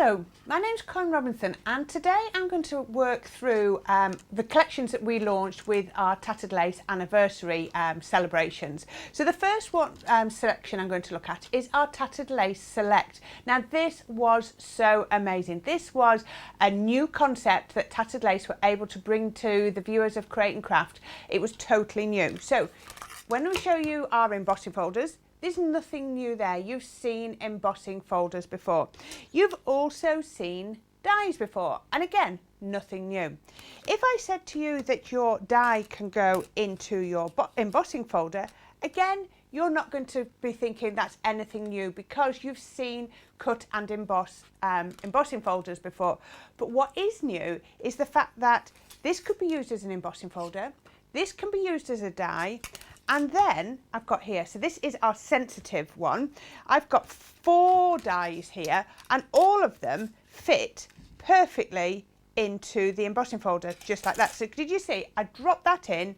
Hello, my name's Colin Robinson and today I'm going to work through the collections that we launched with our Tattered Lace anniversary celebrations. So the first one selection I'm going to look at is our Tattered Lace Select. Now this was so amazing. This was a new concept that Tattered Lace were able to bring to the viewers of Create and Craft. It was totally new. So when we show you our embossing folders, there's nothing new there. You've seen embossing folders before. You've also seen dies before, and again, nothing new. If I said to you that your die can go into your embossing folder, again, you're not going to be thinking that's anything new because you've seen cut and emboss embossing folders before. But what is new is the fact that this could be used as an embossing folder, this can be used as a die, and then I've got here, so this is our sensitive one. I've got 4 dies here and all of them fit perfectly into the embossing folder, just like that. So did you see, I dropped that in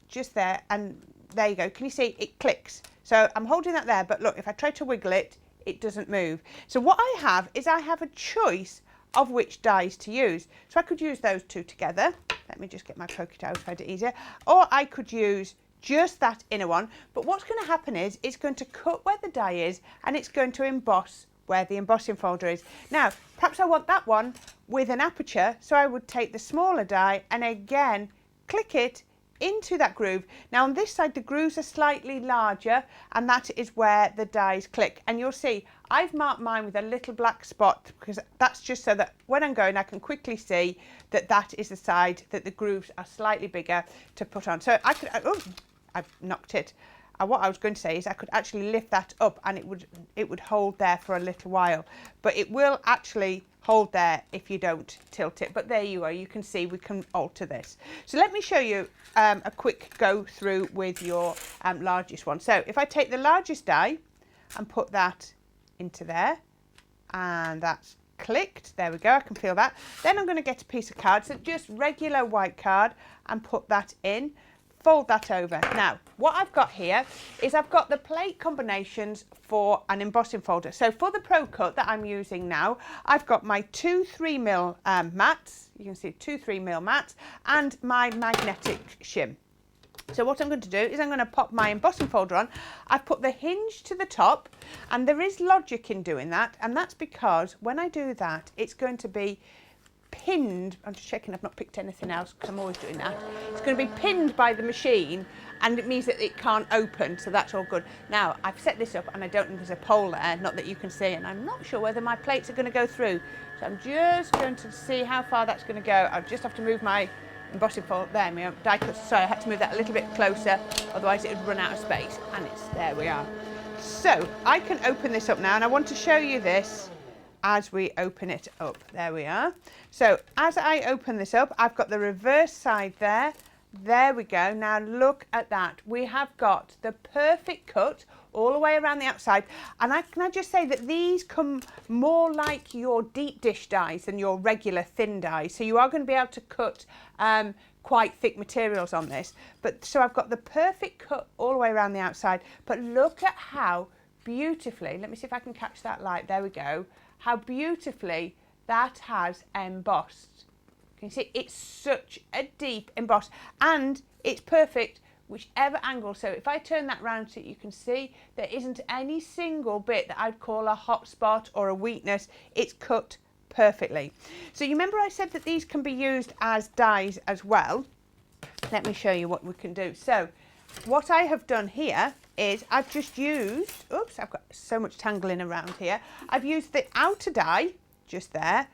just there and there you go. Can you see it clicks? So I'm holding that there, but look, if I try to wiggle it, it doesn't move. So what I have is I have a choice of which dies to use. So I could use those two together. Let me just get my Pocket out to find it easier. Or I could use just that inner one, but what's going to happen is it's going to cut where the die is and it's going to emboss where the embossing folder is. Now, perhaps I want that one with an aperture, so I would take the smaller die and again click it into that groove. Now on this side the grooves are slightly larger and that is where the dies click, and you'll see I've marked mine with a little black spot because that's just so that when I'm going I can quickly see that that is the side that the grooves are slightly bigger to put on. So I could, oh, I've knocked it. What I was going to say is I could actually lift that up and it would hold there for a little while, but it will actually hold there if you don't tilt it. But there you are, you can see we can alter this. So let me show you a quick go through with your largest one. So if I take the largest die and put that into there, and that's clicked, there we go, I can feel that. Then I'm going to get a piece of card, so just regular white card, and put that in. Fold that over. Now, what I've got here is I've got the plate combinations for an embossing folder. So for the Pro Cut that I'm using now, I've got my 2 3mm mats, you can see 2 3mm mats, and my magnetic shim. So what I'm going to do is I'm going to pop my embossing folder on. I've put the hinge to the top, and there is logic in doing that, and that's because when I do that, it's going to be pinned. I'm just checking I've not picked anything else because I'm always doing that. It's going to be pinned by the machine and it means that it can't open, so that's all good. Now I've set this up and I don't think there's a pole there, not that you can see, and I'm not sure whether my plates are going to go through, so I'm just going to see how far that's going to go. I just have to move my embossing folder there, my die cut. Sorry, I had to move that a little bit closer, otherwise it would run out of space, and it's there we are. So I can open this up now and I want to show you this as we open it up. There we are. So as I open this up, I've got the reverse side there. There we go. Now look at that. We have got the perfect cut all the way around the outside. And can I just say that these come more like your deep dish dies than your regular thin dies. So you are going to be able to cut quite thick materials on this. But so I've got the perfect cut all the way around the outside. But look at how beautifully, let me see if I can catch that light. There we go. How beautifully that has embossed. Can you see? It's such a deep emboss and it's perfect whichever angle. So if I turn that round so you can see, there isn't any single bit that I'd call a hot spot or a weakness. It's cut perfectly. So you remember I said that these can be used as dies as well. Let me show you what we can do. So what I have done here is I've just used, oops, I've got so much tangling around here. I've used the outer die, just there,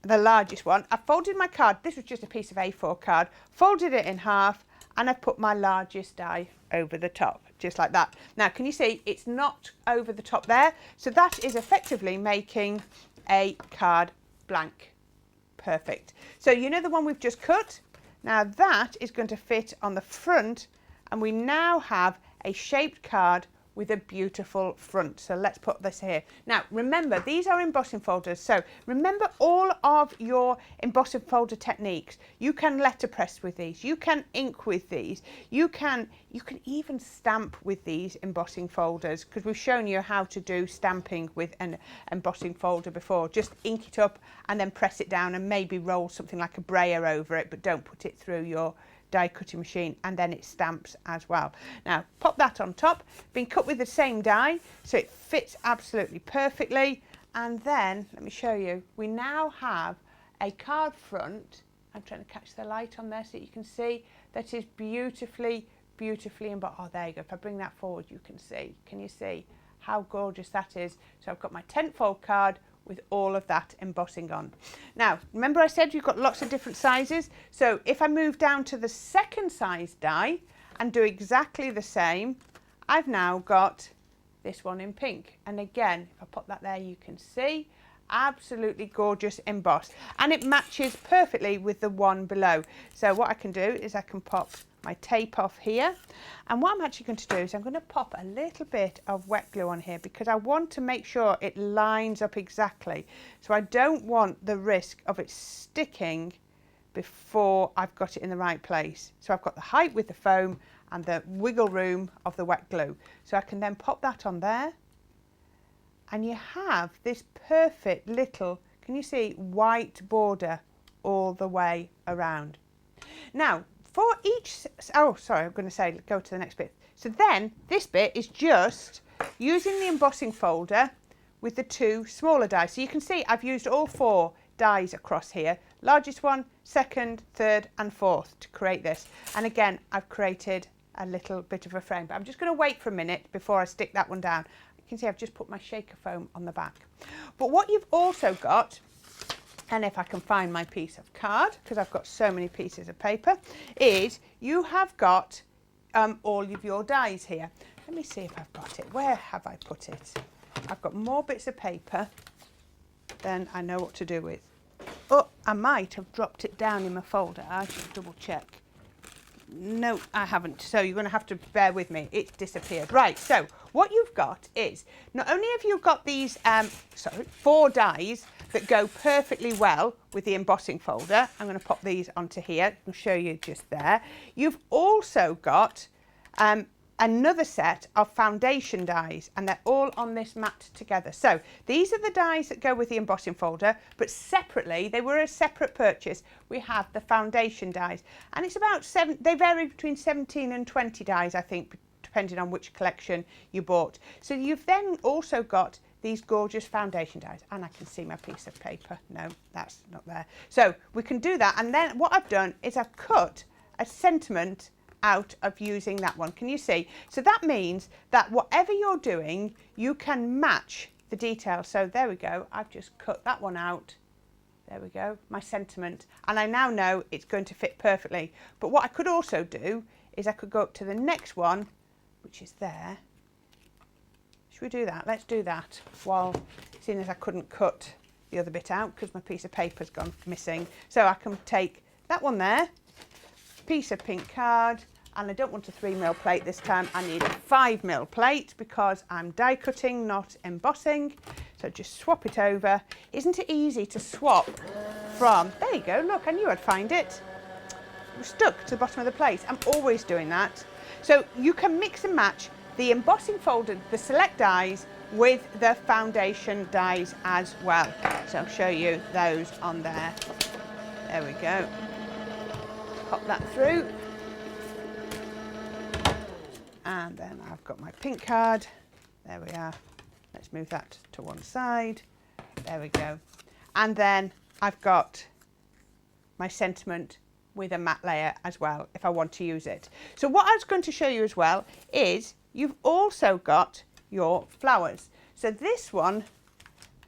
the largest one. I've folded my card, this was just a piece of A4 card, folded it in half, and I've put my largest die over the top, just like that. Now, can you see it's not over the top there? So that is effectively making a card blank. Perfect. So you know the one we've just cut? Now that is going to fit on the front, and we now have a shaped card with a beautiful front. So let's put this here. Now remember, these are embossing folders, so remember all of your embossing folder techniques. You can letterpress with these, you can ink with these, you can even stamp with these embossing folders, because we've shown you how to do stamping with an embossing folder before. Just ink it up and then press it down and maybe roll something like a brayer over it, but don't put it through your die cutting machine, and then it stamps as well. Now pop that on top, been cut with the same die so it fits absolutely perfectly. And then let me show you, we now have a card front. I'm trying to catch the light on there so that you can see that is beautifully embossed. Oh, there you go. If I bring that forward, you can see. Can you see how gorgeous that is? So I've got my 10 fold card with all of that embossing on. Now remember I said you've got lots of different sizes, so if I move down to the second size die and do exactly the same, I've now got this one in pink, and again if I pop that there you can see absolutely gorgeous embossed, and it matches perfectly with the one below. So what I can do is I can pop my tape off here, and what I'm actually going to do is I'm going to pop a little bit of wet glue on here, because I want to make sure it lines up exactly. So I don't want the risk of it sticking before I've got it in the right place. So I've got the height with the foam and the wiggle room of the wet glue, so I can then pop that on there, and you have this perfect little, can you see, white border all the way around. Now for each, oh sorry, I'm going to say go to the next bit. So then this bit is just using the embossing folder with the two smaller dies. So you can see I've used all 4 dies across here, largest one, second, third and fourth, to create this. And again I've created a little bit of a frame, but I'm just going to wait for a minute before I stick that one down. You can see I've just put my shaker foam on the back. But what you've also got, and if I can find my piece of card, because I've got so many pieces of paper, is you have got all of your dies here. Let me see if I've got it. Where have I put it? I've got more bits of paper than I know what to do with. Oh, I might have dropped it down in my folder. I should double check. No, I haven't. So you're going to have to bear with me. It's disappeared. Right, so what you've got is, not only have you got these 4 dies that go perfectly well with the embossing folder. I'm going to pop these onto here. I'll show you just there. You've also got another set of foundation dies, and they're all on this mat together. So these are the dies that go with the embossing folder, but separately, they were a separate purchase. We have the foundation dies, and it's about they vary between 17 and 20 dies, I think, depending on which collection you bought. So you've then also got these gorgeous foundation dies, and I can see my piece of paper. No, that's not there. So we can do that, and then what I've done is I've cut a sentiment out of using that one. Can you see? So that means that whatever you're doing, you can match the detail. So there we go. I've just cut that one out. There we go, my sentiment. And I now know it's going to fit perfectly. But what I could also do is I could go up to the next one, which is there. Should we do that? Let's do that, while, seeing as I couldn't cut the other bit out because my piece of paper's gone missing. So I can take that one there, piece of pink card, and I don't want a 3mm plate this time. I need a 5mm plate because I'm die cutting, not embossing. So just swap it over. Isn't it easy to swap from, there you go, look, I knew I'd find it. It was stuck to the bottom of the plate. I'm always doing that. So you can mix and match the embossing folder, the select dies, with the foundation dies as well. So I'll show you those on there. There we go. Pop that through. And then I've got my pink card. There we are. Let's move that to one side. There we go. And then I've got my sentiment with a matte layer as well, if I want to use it. So what I was going to show you as well is you've also got your flowers. So this one,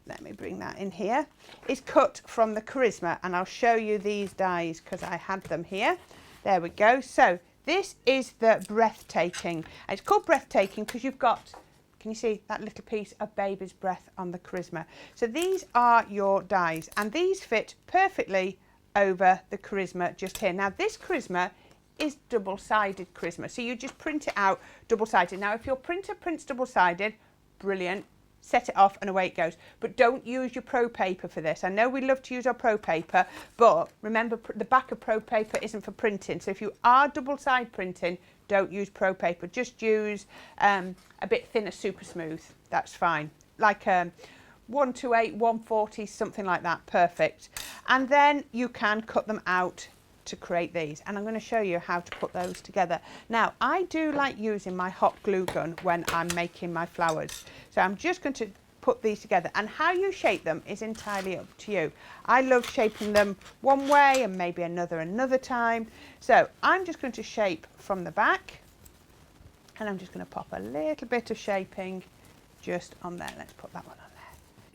let me bring that in here, is cut from the Charisma, and I'll show you these dies because I had them here. There we go. So this is the Breathtaking. It's called Breathtaking because you've got, can you see that little piece of baby's breath on the Charisma? So these are your dies, and these fit perfectly over the Charisma just here. Now this Charisma is double-sided charisma. So you just print it out double-sided. Now, if your printer prints double-sided, brilliant. Set it off and away it goes. But don't use your Pro paper for this. I know we love to use our Pro paper, but remember the back of Pro paper isn't for printing. So if you are double-side printing, don't use Pro paper. Just use a bit thinner Super Smooth. That's fine. Like 128, 140, something like that. Perfect. And then you can cut them out to create these, and I'm going to show you how to put those together. Now, I do like using my hot glue gun when I'm making my flowers, so I'm just going to put these together, and how you shape them is entirely up to you. I love shaping them one way and maybe another time, so I'm just going to shape from the back, and I'm just going to pop a little bit of shaping just on there. Let's put that one on.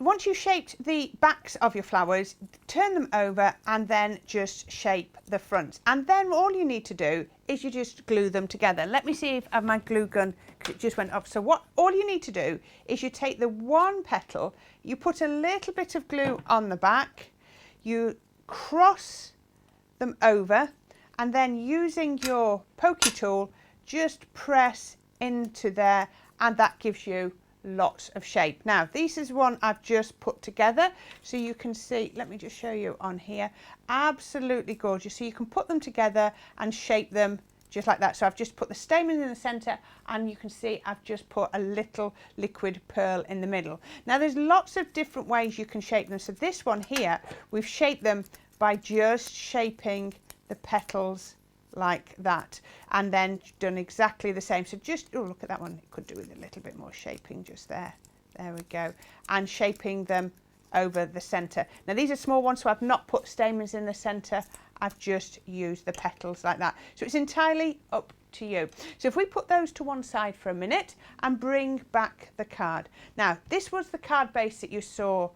Once you've shaped the backs of your flowers, turn them over and then just shape the fronts. And then all you need to do is you just glue them together. Let me see if my glue gun just went up. So all you need to do is you take the one petal, you put a little bit of glue on the back, you cross them over, and then using your pokey tool, just press into there, and that gives you lots of shape. Now, this is one I've just put together, so you can see, let me just show you on here, absolutely gorgeous. So you can put them together and shape them just like that. So I've just put the stamen in the center, and you can see I've just put a little liquid pearl in the middle. Now, there's lots of different ways you can shape them. So this one here, we've shaped them by just shaping the petals like that, and then done exactly the same. So just, oh, look at that one, it could do with a little bit more shaping just there. There we go. And shaping them over the center. Now, these are small ones, so I've not put stamens in the center. I've just used the petals like that. So it's entirely up to you. So if we put those to one side for a minute and bring back the card. Now, this was the card base that you saw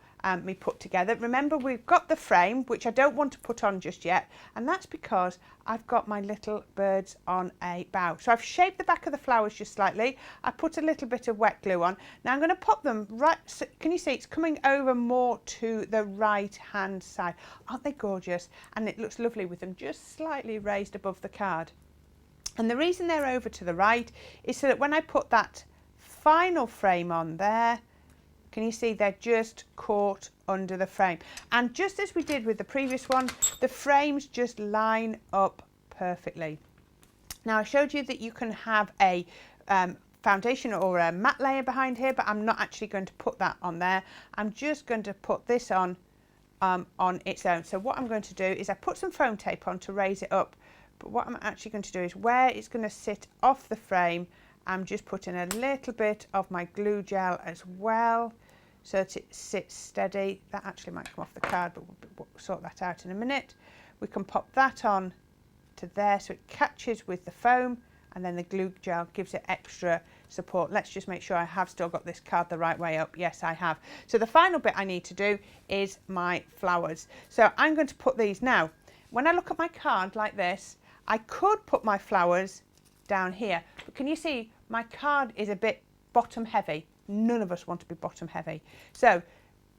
me put together. Remember, we've got the frame, which I don't want to put on just yet, and that's because I've got my little birds on a bough. So I've shaped the back of the flowers just slightly. I put a little bit of wet glue on. Now I'm going to pop them right, so can you see it's coming over more to the right hand side. Aren't they gorgeous? And it looks lovely with them just slightly raised above the card. And the reason they're over to the right is so that when I put that final frame on there, can you see they're just caught under the frame? And just as we did with the previous one, the frames just line up perfectly. Now, I showed you that you can have a foundation or a matte layer behind here, but I'm not actually going to put that on there. I'm just going to put this on its own. So what I'm going to do is I put some foam tape on to raise it up, but what I'm actually going to do is where it's going to sit off the frame, I'm just putting a little bit of my glue gel as well, so that it sits steady. That actually might come off the card, but we'll sort that out in a minute. We can pop that on to there so it catches with the foam, and then the glue gel gives it extra support. Let's just make sure I have still got this card the right way up. Yes, I have. So the final bit I need to do is my flowers. So I'm going to put these now. When I look at my card like this, I could put my flowers down here, but can you see my card is a bit bottom heavy? None of us want to be bottom heavy. So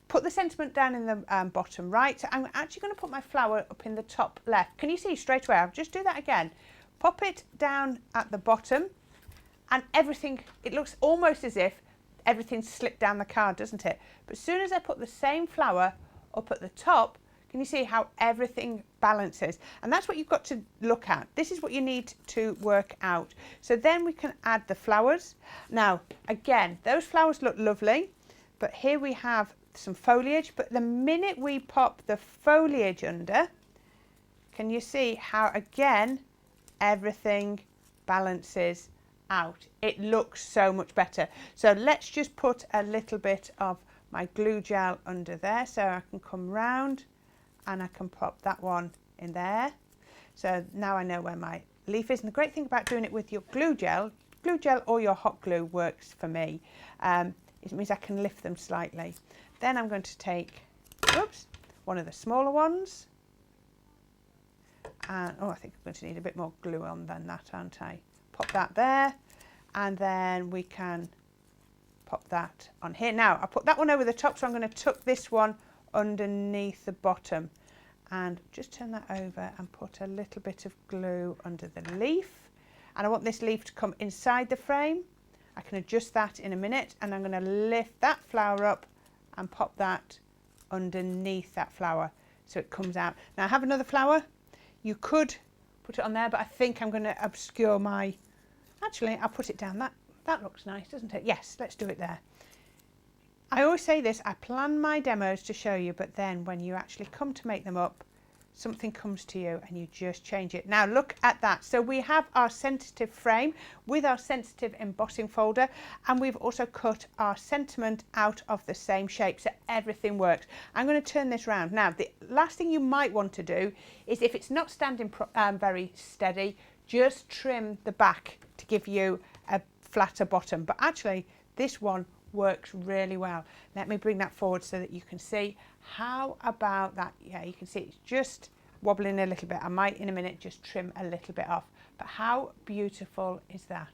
put the sentiment down in the bottom right. So I'm actually going to put my flower up in the top left. Can you see straight away? I'll just do that again. Pop it down at the bottom, and everything, it looks almost as if everything slipped down the card, doesn't it? But as soon as I put the same flower up at the top, can you see how everything balances? And that's what you've got to look at. This is what you need to work out. So then we can add the flowers. Now, again, those flowers look lovely, but here we have some foliage. But the minute we pop the foliage under, can you see how, again, everything balances out? It looks so much better. So let's just put a little bit of my glue gel under there, so I can come round and I can pop that one in there. So now I know where my leaf is. And the great thing about doing it with your glue gel or your hot glue works for me. It means I can lift them slightly. Then I'm going to take, one of the smaller ones. And, oh, I think I'm going to need a bit more glue on than that, aren't I? Pop that there, and then we can pop that on here. Now, I put that one over the top, so I'm going to tuck this one underneath the bottom, and just turn that over and put a little bit of glue under the leaf. And I want this leaf to come inside the frame. I can adjust that in a minute, and I'm going to lift that flower up and pop that underneath that flower so it comes out. Now I have another flower. You could put it on there, but I think I'm going to obscure my, actually I'll put it down. That looks nice, doesn't it? Yes, let's do it there. I always say this, I plan my demos to show you, but then when you actually come to make them up, something comes to you and you just change it. Now look at that. So we have our sensitive frame with our sensitive embossing folder, and we've also cut our sentiment out of the same shape, so everything works. I'm going to turn this round. Now the last thing you might want to do is, if it's not standing very steady, just trim the back to give you a flatter bottom. But actually this one works really well. Let me bring that forward so that you can see. How about that? Yeah, you can see it's just wobbling a little bit. I might in a minute just trim a little bit off, but how beautiful is that?